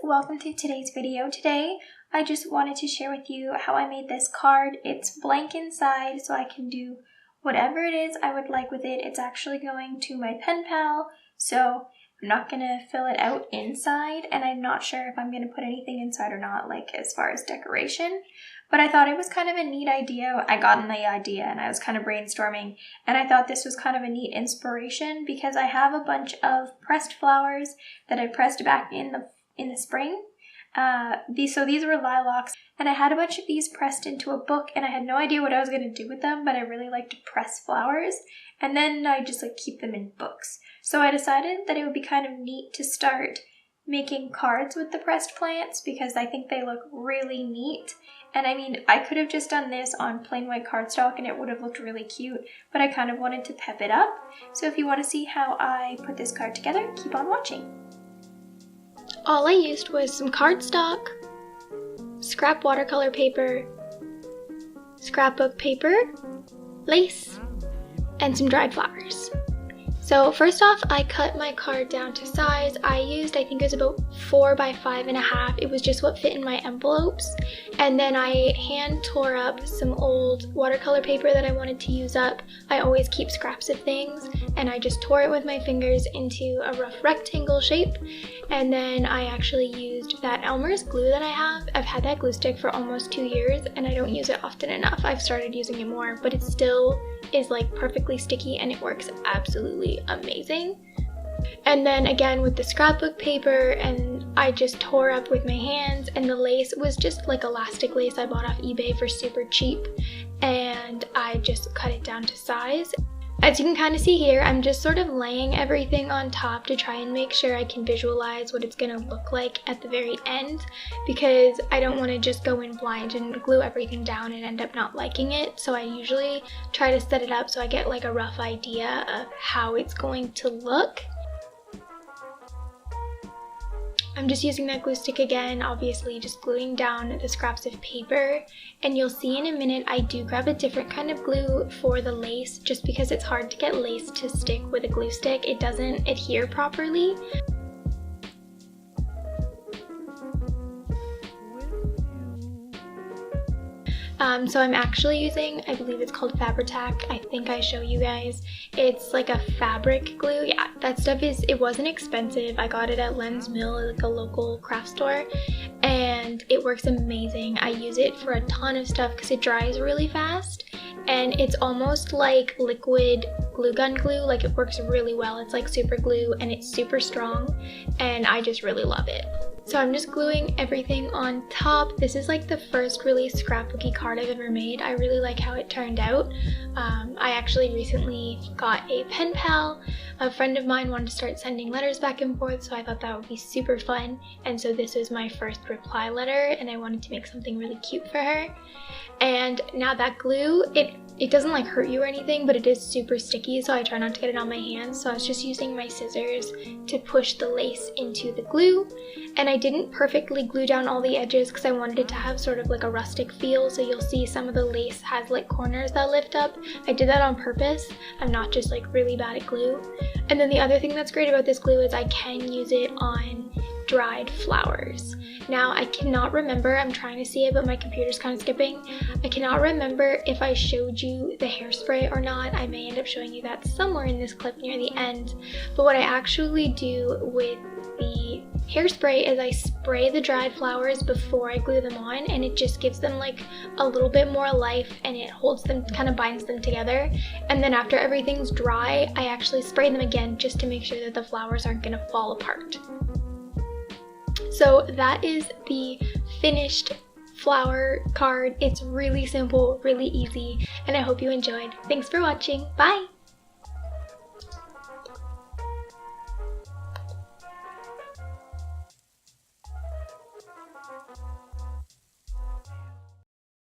welcome to today's video. Today I just wanted to share with you how I made this card. It's blank inside so I can do whatever it is I would like with it. It's actually going to my pen pal, so I'm not going to fill it out inside, and I'm not sure if I'm going to put anything inside or not, like as far as decoration. But I thought it was kind of a neat idea. I got the idea and I was kind of brainstorming, and I thought this was kind of a neat inspiration because I have a bunch of pressed flowers that I pressed back in the spring. These were lilacs, and I had a bunch of these pressed into a book, and I had no idea what I was going to do with them, but I really like to press flowers, and then I just keep them in books. So I decided that it would be kind of neat to start making cards with the pressed plants because I think they look really neat. And I mean, I could have just done this on plain white cardstock and it would have looked really cute, but I kind of wanted to pep it up. So if you want to see how I put this card together, keep on watching. All I used was some cardstock, scrap watercolor paper, scrapbook paper, lace, and some dried flowers. So first off, I cut my card down to size. I think it was about 4 by 5.5. It was just what fit in my envelopes. And then I hand tore up some old watercolor paper that I wanted to use up. I always keep scraps of things, and I just tore it with my fingers into a rough rectangle shape. And then I actually used that Elmer's glue that I have. I've had that glue stick for almost 2 years, and I don't use it often enough. I've started using it more, but it still is perfectly sticky and it works absolutely amazing. And then again with the scrapbook paper, and I just tore up with my hands, and the lace was just elastic lace I bought off eBay for super cheap, and I just cut it down to size. As you can kind of see here, I'm just sort of laying everything on top to try and make sure I can visualize what it's going to look like at the very end, because I don't want to just go in blind and glue everything down and end up not liking it. So I usually try to set it up so I get a rough idea of how it's going to look. I'm just using that glue stick again, obviously just gluing down the scraps of paper, and you'll see in a minute I do grab a different kind of glue for the lace just because it's hard to get lace to stick with a glue stick. It doesn't adhere properly. So I'm actually using, I believe it's called Fabri-Tac. I think I show you guys. It's like a fabric glue. Yeah, that stuff it wasn't expensive. I got it at Len's Mill, a local craft store, and it works amazing. I use it for a ton of stuff because it dries really fast, and it's almost like liquid glue gun glue. It works really well. It's like super glue, and it's super strong, and I just really love it. So I'm just gluing everything on top. This is the first really scrapbooky card I've ever made. I really like how it turned out. I actually recently got a pen pal. A friend of mine wanted to start sending letters back and forth, so I thought that would be super fun. And so this was my first reply letter, and I wanted to make something really cute for her. And now that glue, it doesn't hurt you or anything, but it is super sticky, so I try not to get it on my hands. So I was just using my scissors to push the lace into the glue, and I didn't perfectly glue down all the edges because I wanted it to have sort of a rustic feel. So you'll see some of the lace has corners that lift up. I did that on purpose. I'm not just really bad at glue. And then the other thing that's great about this glue is I can use it on dried flowers. Now I cannot remember, I'm trying to see it but my computer's kind of skipping. I cannot remember if I showed you the hairspray or not. I may end up showing you that somewhere in this clip near the end. But what I actually do with the hairspray is I spray the dried flowers before I glue them on, and it just gives them a little bit more life, and it holds them, kind of binds them together. And then after everything's dry, I actually spray them again just to make sure that the flowers aren't going to fall apart. So that is the finished flower card. It's really simple, really easy, and I hope you enjoyed. Thanks for watching. Bye!